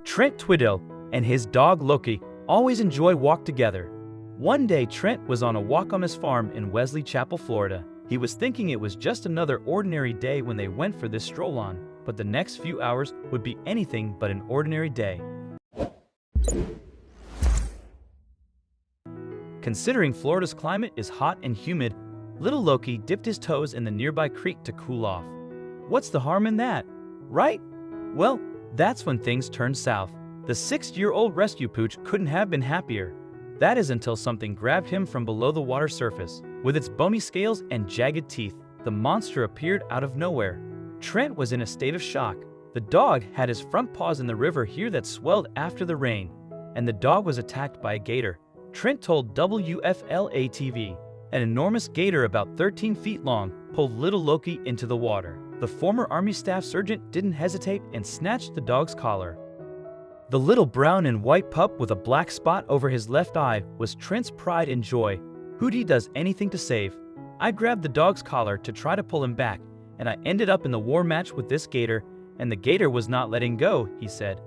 Trent Twiddle and his dog Loki always enjoy walk together. One day Trent was on a walk on his farm in Wesley Chapel, Florida. He was thinking it was just another ordinary day when they went for this stroll on, but the next few hours would be anything but an ordinary day. Considering Florida's climate is hot and humid, little Loki dipped his toes in the nearby creek to cool off. What's the harm in that, right? Well, that's when things turned south. The 6-year-old rescue pooch couldn't have been happier. That is until something grabbed him from below the water surface. With its bony scales and jagged teeth, the monster appeared out of nowhere. Trent was in a state of shock. The dog had his front paws in the river here that swelled after the rain, and the dog was attacked by a gator. Trent told WFLA-TV. An enormous gator about 13 feet long pulled little Loki into the water. The former Army Staff Sergeant didn't hesitate and snatched the dog's collar. The little brown and white pup with a black spot over his left eye was Trent's pride and joy. Hootie does anything to save. I grabbed the dog's collar to try to pull him back, and I ended up in the war match with this gator, and the gator was not letting go, he said.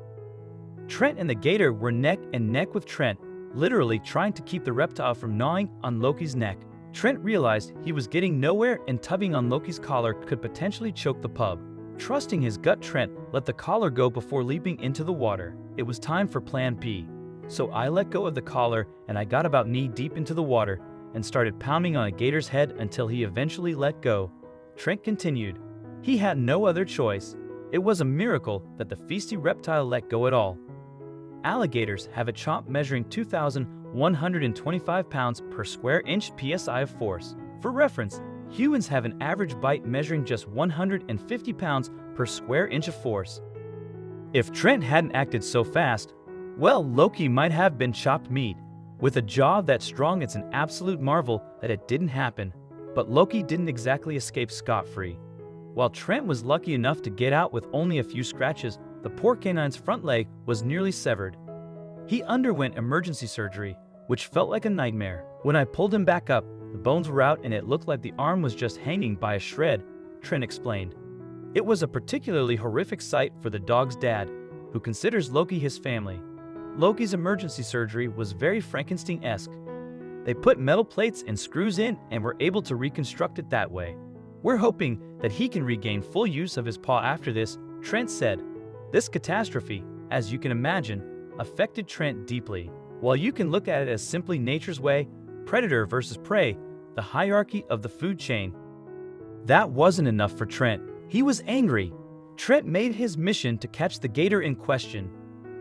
Trent and the gator were neck and neck with Trent, literally trying to keep the reptile from gnawing on Loki's neck. Trent realized he was getting nowhere and tugging on Loki's collar could potentially choke the pup. Trusting his gut, Trent let the collar go before leaping into the water. It was time for Plan B. So I let go of the collar and I got about knee-deep into the water and started pounding on a gator's head until he eventually let go. Trent continued. He had no other choice. It was a miracle that the feisty reptile let go at all. Alligators have a chomp measuring 2,125 pounds per square inch psi of force. For reference, humans have an average bite measuring just 150 pounds per square inch of force. If Trent hadn't acted so fast, well, Loki might have been chopped meat. With a jaw that strong, it's an absolute marvel that it didn't happen. But Loki didn't exactly escape scot-free. While Trent was lucky enough to get out with only a few scratches, the poor canine's front leg was nearly severed. He underwent emergency surgery, which felt like a nightmare. When I pulled him back up, the bones were out and it looked like the arm was just hanging by a shred, Trent explained. It was a particularly horrific sight for the dog's dad, who considers Loki his family. Loki's emergency surgery was very Frankenstein-esque. They put metal plates and screws in and were able to reconstruct it that way. We're hoping that he can regain full use of his paw after this, Trent said. This catastrophe, as you can imagine, affected Trent deeply. While you can look at it as simply nature's way, predator versus prey, the hierarchy of the food chain. That wasn't enough for Trent. He was angry. Trent made his mission to catch the gator in question.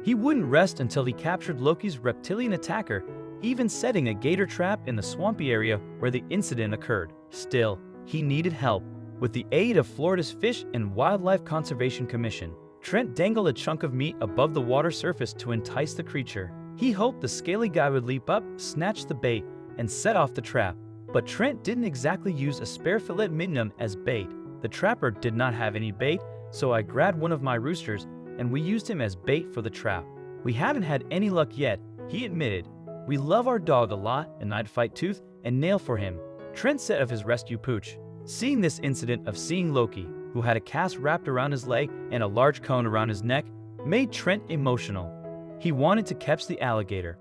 He wouldn't rest until he captured Loki's reptilian attacker, even setting a gator trap in the swampy area where the incident occurred. Still, he needed help. With the aid of Florida's Fish and Wildlife Conservation Commission, Trent dangled a chunk of meat above the water surface to entice the creature. He hoped the scaly guy would leap up, snatch the bait, and set off the trap. But Trent didn't exactly use a spare filet mignon as bait. The trapper did not have any bait, so I grabbed one of my roosters and we used him as bait for the trap. We haven't had any luck yet, he admitted. We love our dog a lot and I'd fight tooth and nail for him, Trent said of his rescue pooch. Seeing this incident of seeing Loki, who had a cast wrapped around his leg and a large cone around his neck, made Trent emotional. He wanted to catch the alligator.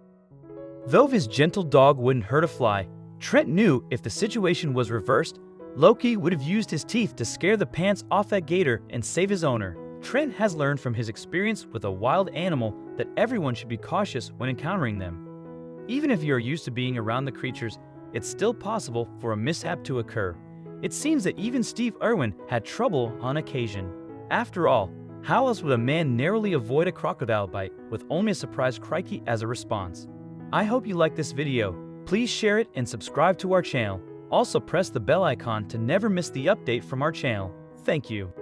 Though his gentle dog wouldn't hurt a fly, Trent knew if the situation was reversed, Loki would have used his teeth to scare the pants off that gator and save his owner. Trent has learned from his experience with a wild animal that everyone should be cautious when encountering them. Even if you're used to being around the creatures, it's still possible for a mishap to occur. It seems that even Steve Irwin had trouble on occasion. After all, how else would a man narrowly avoid a crocodile bite with only a surprise crikey as a response? I hope you liked this video. Please share it and subscribe to our channel. Also press the bell icon to never miss the update from our channel. Thank you.